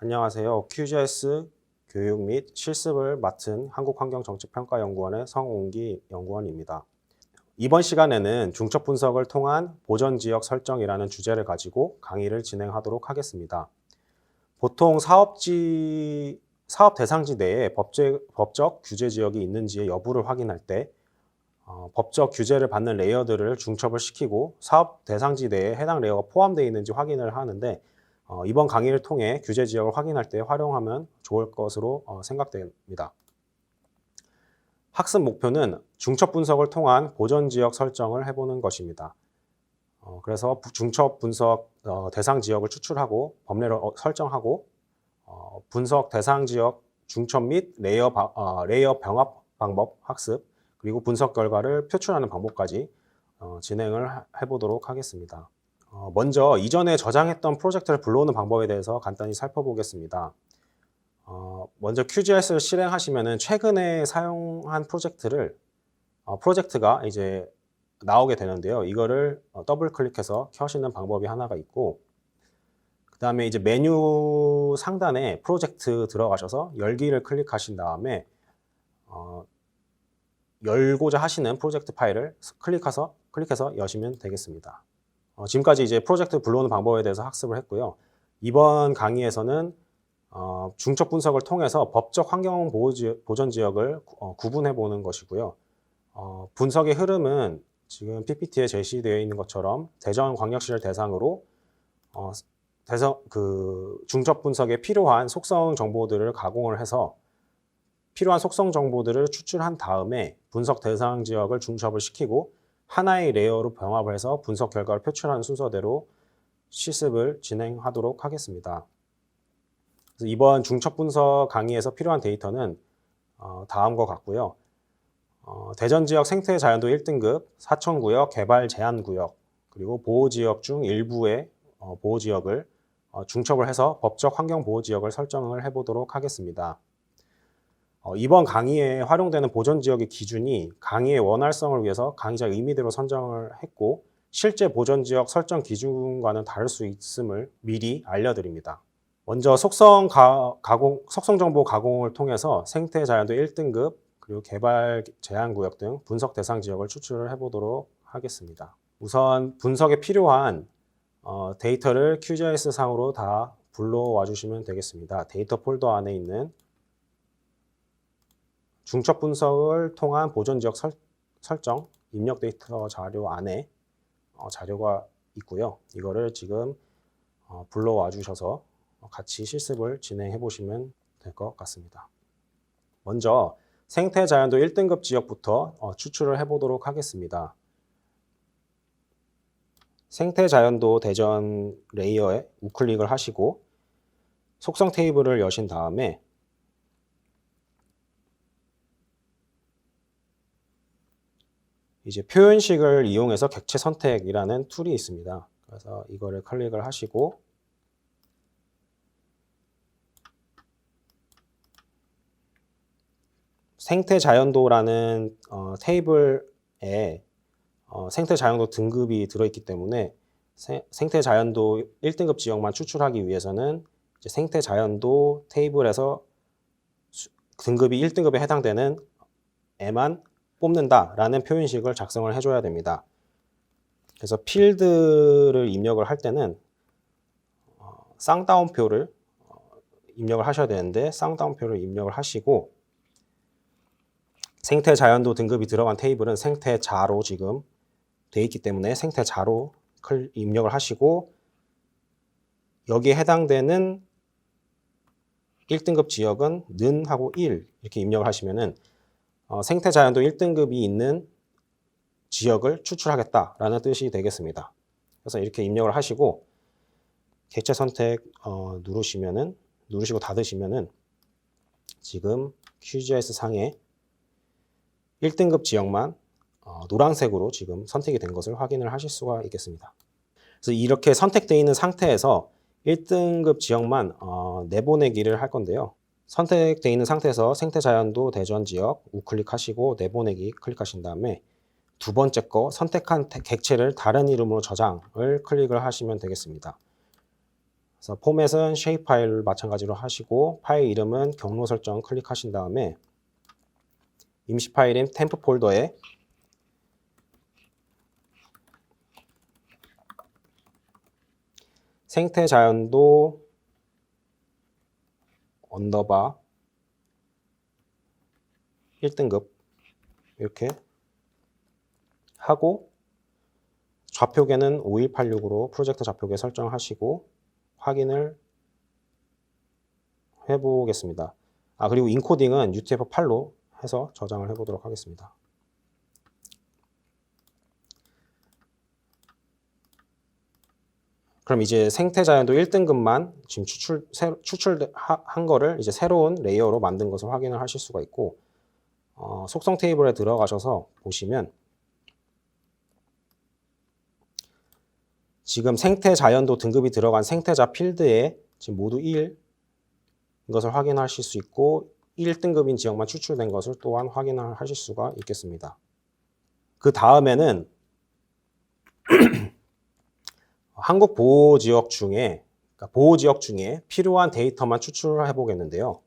안녕하세요. QGIS 교육 및 실습을 맡은 한국환경정책평가연구원의 성웅기 연구원입니다. 이번 시간에는 중첩 분석을 통한 보전지역 설정이라는 주제를 가지고 강의를 진행하도록 하겠습니다. 보통 사업 대상지 내에 법적 규제 지역이 있는지의 여부를 확인할 때 법적 규제를 받는 레이어들을 중첩을 시키고 사업 대상지 내에 해당 레이어가 포함되어 있는지 확인을 하는데 이번 강의를 통해 규제 지역을 확인할 때 활용하면 좋을 것으로 생각됩니다. 학습 목표는 중첩 분석을 통한 보전 지역 설정을 해보는 것입니다. 그래서 중첩 분석 대상 지역을 추출하고 범례를 설정하고 분석 대상 지역 중첩 및 레이어 병합 방법 학습 그리고 분석 결과를 표출하는 방법까지 진행을 해보도록 하겠습니다. 먼저 이전에 저장했던 프로젝트를 불러오는 방법에 대해서 간단히 살펴보겠습니다. 먼저 QGIS를 실행하시면은 최근에 사용한 프로젝트가 이제 나오게 되는데요. 이거를 더블 클릭해서 켜시는 방법이 하나가 있고, 그 다음에 이제 메뉴 상단에 프로젝트 들어가셔서 열기를 클릭하신 다음에 열고자 하시는 프로젝트 파일을 클릭해서 여시면 되겠습니다. 지금까지 이제 프로젝트 불러오는 방법에 대해서 학습을 했고요. 이번 강의에서는 중첩 분석을 통해서 법적 환경 보전 지역을 구분해 보는 것이고요. 분석의 흐름은 지금 PPT에 제시되어 있는 것처럼 대전광역시를 대상으로 중첩 분석에 필요한 속성 정보들을 가공을 해서 필요한 속성 정보들을 추출한 다음에 분석 대상 지역을 중첩을 시키고 하나의 레이어로 병합을 해서 분석 결과를 표출하는 순서대로 실습을 진행하도록 하겠습니다. 그래서 이번 중첩 분석 강의에서 필요한 데이터는 다음과 같고요. 대전 지역 생태 자연도 1등급, 사천구역 개발 제한 구역, 그리고 보호지역 중 일부의 보호지역을 중첩을 해서 법적 환경보호지역을 설정을 해보도록 하겠습니다. 이번 강의에 활용되는 보전지역의 기준이 강의의 원활성을 위해서 강의자 의미대로 선정을 했고 실제 보전지역 설정 기준과는 다를 수 있음을 미리 알려드립니다. 먼저 속성 정보 가공을 통해서 생태 자연도 1등급 그리고 개발 제한 구역 등 분석 대상 지역을 추출을 해보도록 하겠습니다. 우선 분석에 필요한 데이터를 QGIS 상으로 다 불러와 주시면 되겠습니다. 데이터 폴더 안에 있는 중첩 분석을 통한 보전 지역 설정 입력 데이터 자료 안에 자료가 있고요. 이거를 지금 불러와 주셔서 같이 실습을 진행해 보시면 될 것 같습니다. 먼저 생태 자연도 1등급 지역부터 추출을 해 보도록 하겠습니다. 생태 자연도 대전 레이어에 우클릭을 하시고 속성 테이블을 여신 다음에 이제 표현식을 이용해서 객체 선택이라는 툴이 있습니다. 그래서 이거를 클릭을 하시고 생태 자연도라는 테이블에 생태 자연도 등급이 들어있기 때문에 생태 자연도 1등급 지역만 추출하기 위해서는 이제 생태 자연도 테이블에서 등급이 1등급에 해당되는 애만 뽑는다라는 표현식을 작성을 해줘야 됩니다. 그래서 필드를 입력을 할 때는 쌍따옴표를 입력을 하셔야 되는데 쌍따옴표를 입력을 하시고 생태 자연도 등급이 들어간 테이블은 생태자로 지금 되어 있기 때문에 생태자로 입력을 하시고 여기에 해당되는 1등급 지역은 는 하고 1 이렇게 입력을 하시면은 생태 자연도 1등급이 있는 지역을 추출하겠다라는 뜻이 되겠습니다. 그래서 이렇게 입력을 하시고 객체 선택 누르시고 닫으시면은 지금 QGIS 상에 1등급 지역만 노란색으로 지금 선택이 된 것을 확인을 하실 수가 있겠습니다. 그래서 이렇게 선택되어 있는 상태에서 1등급 지역만 내보내기를 할 건데요. 선택되어 있는 상태에서 생태자연도 대전 지역 우클릭하시고 내보내기 클릭하신 다음에 두 번째 거 선택한 객체를 다른 이름으로 저장을 클릭을 하시면 되겠습니다. 그래서 포맷은 쉐입 파일 마찬가지로 하시고 파일 이름은 경로 설정 클릭하신 다음에 임시 파일인 템프 폴더에 생태 자연도 언더바 1등급 이렇게 하고 좌표계는 5186으로 프로젝트 좌표계 설정하시고 확인을 해보겠습니다. 그리고 인코딩은 UTF-8로 해서 저장을 해보도록 하겠습니다. 그럼 이제 생태자연도 1등급만 지금 추출한 거를 이제 새로운 레이어로 만든 것을 확인을 하실 수가 있고, 속성 테이블에 들어가셔서 보시면 지금 생태자연도 등급이 들어간 생태자 필드에 지금 모두 1인 것을 확인하실 수 있고 1등급인 지역만 추출된 것을 또한 확인을 하실 수가 있겠습니다. 그 다음에는 한국 보호지역 중에 필요한 데이터만 추출을 해보겠는데요.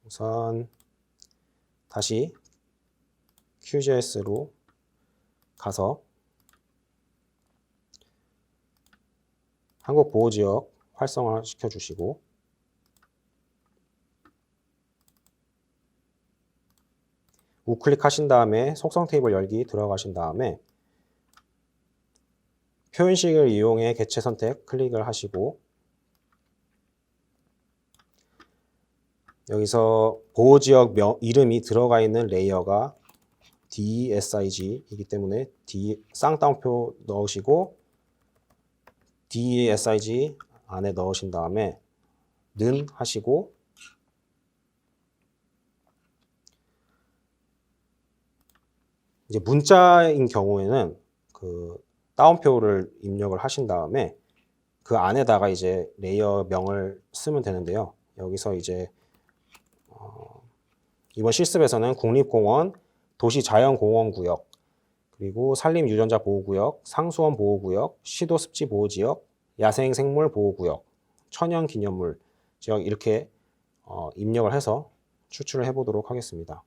우선 다시 QGIS로 가서 한국 보호지역 활성화 시켜주시고 우클릭하신 다음에 속성 테이블 열기 들어가신 다음에 표현식을 이용해 개체 선택 클릭을 하시고 여기서 보호지역 이름이 들어가 있는 레이어가 DSIG이기 때문에 쌍따옴표 넣으시고 DSIG 안에 넣으신 다음에 는 하시고 이제 문자인 경우에는 그 따옴표를 입력을 하신 다음에 그 안에다가 이제 레이어 명을 쓰면 되는데요. 여기서 이제 이번 실습에서는 국립공원, 도시자연공원구역, 그리고 산림유전자보호구역, 상수원 보호구역, 시도습지보호지역, 야생생물보호구역, 천연기념물 지역 이렇게 입력을 해서 추출을 해보도록 하겠습니다.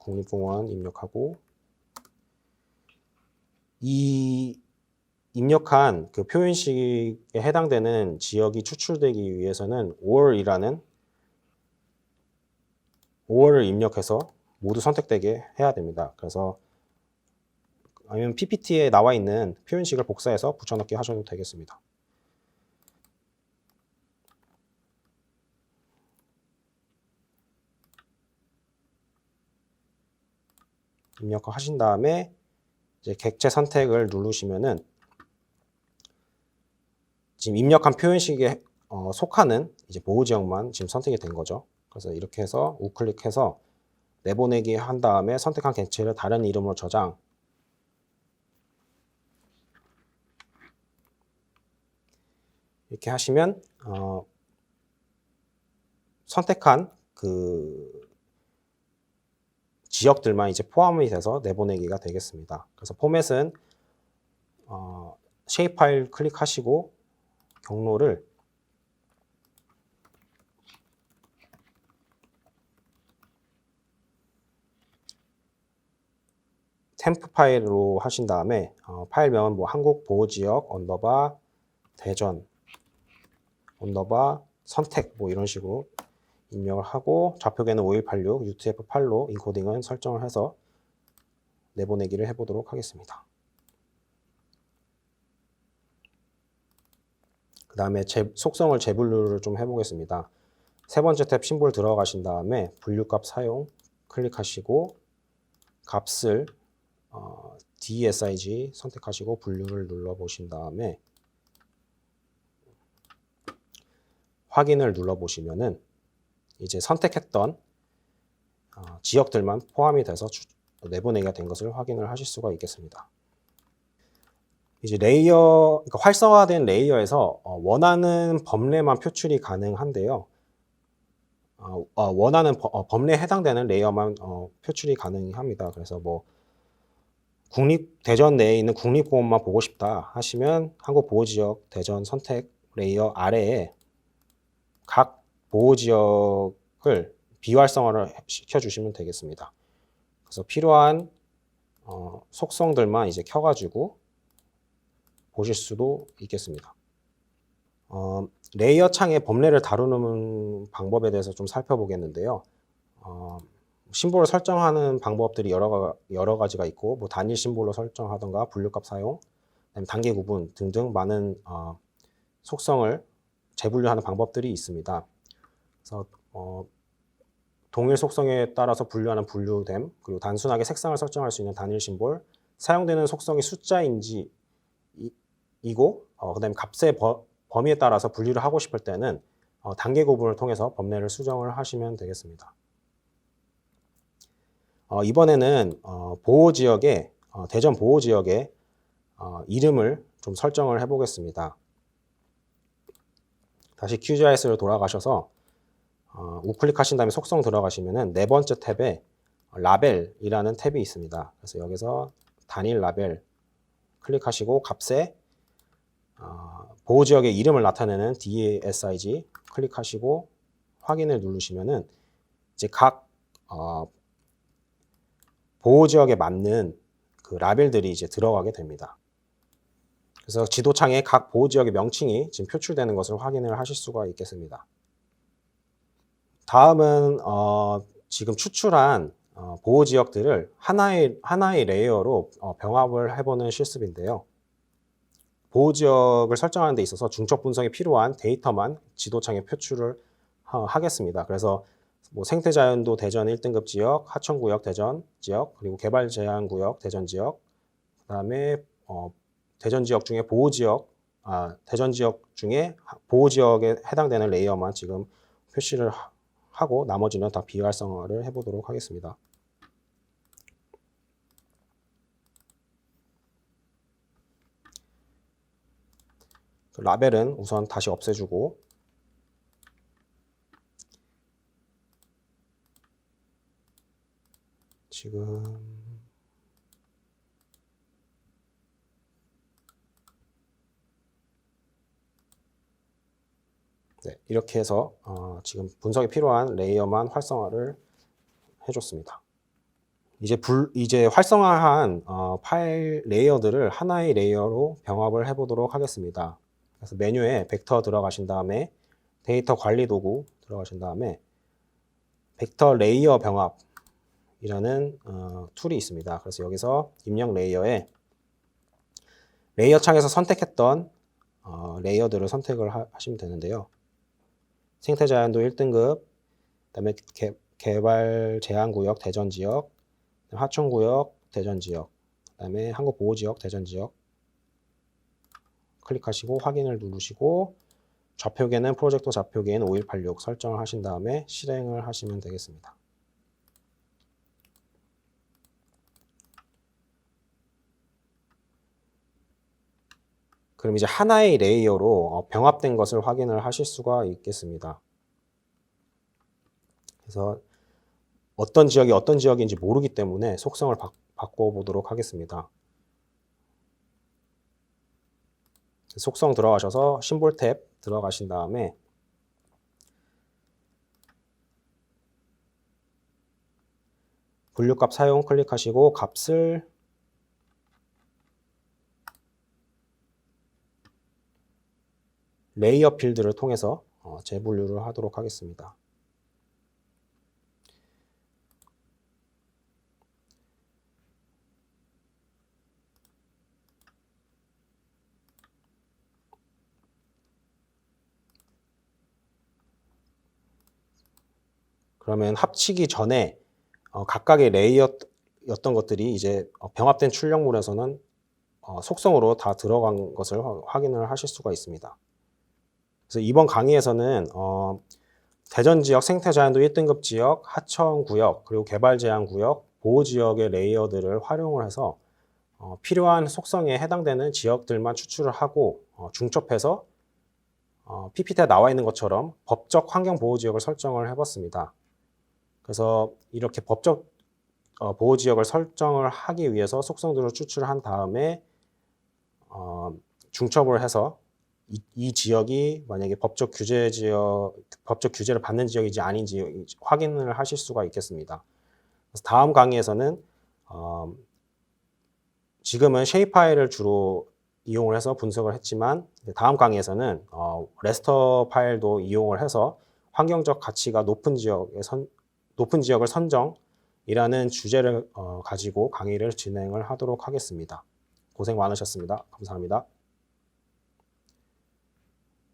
국립공원 입력하고 이 입력한 그 표현식에 해당되는 지역이 추출되기 위해서는 5월을 입력해서 모두 선택되게 해야 됩니다. 그래서 아니면 PPT에 나와 있는 표현식을 복사해서 붙여넣기 하셔도 되겠습니다. 입력하신 다음에 이제 객체 선택을 누르시면은 지금 입력한 표현식에 속하는 이제 보호 지역만 지금 선택이 된 거죠. 그래서 이렇게 해서 우클릭해서 내보내기 한 다음에 선택한 객체를 다른 이름으로 저장. 이렇게 하시면 선택한 그 지역들만 이제 포함이 돼서 내보내기가 되겠습니다. 그래서 포맷은 쉐입 파일 클릭하시고 경로를 템프 파일로 하신 다음에 파일명은 뭐 한국보호지역 언더바 대전 언더바 선택 뭐 이런 식으로 입력을 하고 좌표계는 5186 UTF-8로 인코딩은 설정을 해서 내보내기를 해보도록 하겠습니다. 그 다음에 속성을 재분류를 좀 해보겠습니다. 세 번째 탭 심볼 들어가신 다음에 분류값 사용 클릭하시고 값을 DSIG 선택하시고 분류를 눌러보신 다음에 확인을 눌러보시면은 이제 선택했던 지역들만 포함이 돼서 내보내기가 된 것을 확인을 하실 수가 있겠습니다. 이제 그러니까 활성화된 레이어에서 원하는 범례만 표출이 가능한데요. 원하는 범례에 해당되는 레이어만 표출이 가능합니다. 그래서 뭐 대전 내에 있는 국립공원만 보고 싶다 하시면 한국보호지역 대전 선택 레이어 아래에 각 보호지역을 비활성화를 시켜주시면 되겠습니다. 그래서 필요한 속성들만 이제 켜가지고 보실 수도 있겠습니다. 레이어 창의 범례를 다루는 방법에 대해서 좀 살펴보겠는데요. 심볼을 설정하는 방법들이 여러 가지가 있고, 뭐 단일 심볼로 설정하던가 분류값 사용, 단계 구분 등등 많은 속성을 재분류하는 방법들이 있습니다. 그래서 동일 속성에 따라서 분류하는 분류됨, 그리고 단순하게 색상을 설정할 수 있는 단일 심볼, 사용되는 속성이 숫자인지 이고, 그다음에 값의 범위에 따라서 분류를 하고 싶을 때는 단계 구분을 통해서 범례를 수정을 하시면 되겠습니다. 이번에는 대전 보호지역의 이름을 좀 설정을 해보겠습니다. 다시 QGIS로 돌아가셔서 우클릭하신 다음에 속성 들어가시면은 네 번째 탭에 라벨이라는 탭이 있습니다. 그래서 여기서 단일 라벨 클릭하시고 값에 보호지역의 이름을 나타내는 DSIG 클릭하시고 확인을 누르시면은 이제 각 보호지역에 맞는 그 라벨들이 이제 들어가게 됩니다. 그래서 지도창에 각 보호지역의 명칭이 지금 표출되는 것을 확인을 하실 수가 있겠습니다. 다음은 지금 추출한 보호지역들을 하나의 레이어로 병합을 해보는 실습인데요. 보호지역을 설정하는 데 있어서 중첩 분석에 필요한 데이터만 지도창에 표출을 하겠습니다. 그래서 뭐 생태자연도 대전 1등급 지역, 하천구역 대전 지역, 그리고 개발제한구역 대전 지역, 그 다음에 대전 지역 중에 대전 지역 중에 보호지역에 해당되는 레이어만 지금 표시를 하고 나머지는 다 비활성화를 해보도록 하겠습니다. 라벨은 우선 다시 없애주고 지금 네, 이렇게 해서 지금 분석에 필요한 레이어만 활성화를 해줬습니다. 이제 활성화한 파일 레이어들을 하나의 레이어로 병합을 해보도록 하겠습니다. 그래서 메뉴에 벡터 들어가신 다음에 데이터 관리 도구 들어가신 다음에 벡터 레이어 병합이라는 툴이 있습니다. 그래서 여기서 입력 레이어에 레이어 창에서 선택했던 레이어들을 선택을 하시면 되는데요. 생태자연도 1등급, 그다음에 개발 제한구역 대전지역, 하천구역 대전지역, 그다음에 한국보호지역 대전지역 클릭하시고 확인을 누르시고 좌표계는 프로젝터 좌표계인 5186 설정을 하신 다음에 실행을 하시면 되겠습니다. 그럼 이제 하나의 레이어로 병합된 것을 확인을 하실 수가 있겠습니다. 그래서 어떤 지역인지 모르기 때문에 속성을 바꿔보도록 하겠습니다. 속성 들어가셔서 심볼 탭 들어가신 다음에 분류값 사용 클릭하시고 값을 레이어 필드를 통해서 재분류를 하도록 하겠습니다. 그러면 합치기 전에 각각의 레이어였던 것들이 이제 병합된 출력물에서는 속성으로 다 들어간 것을 확인을 하실 수가 있습니다. 그래서 이번 강의에서는 대전 지역 생태자연도 1등급 지역, 하천구역, 그리고 개발제한구역, 보호지역의 레이어들을 활용을 해서 필요한 속성에 해당되는 지역들만 추출을 하고 중첩해서 PPT에 나와 있는 것처럼 법적 환경보호지역을 설정을 해봤습니다. 그래서 이렇게 법적 보호 지역을 설정을 하기 위해서 속성들을 추출한 다음에 중첩을 해서 이 지역이 만약에 법적 규제를 받는 지역인지 아닌지 확인을 하실 수가 있겠습니다. 그래서 다음 강의에서는 지금은 쉐입 파일을 주로 이용을 해서 분석을 했지만 다음 강의에서는 레스터 파일도 이용을 해서 환경적 가치가 높은 지역을 선정이라는 주제를 가지고 강의를 진행을 하도록 하겠습니다. 고생 많으셨습니다. 감사합니다.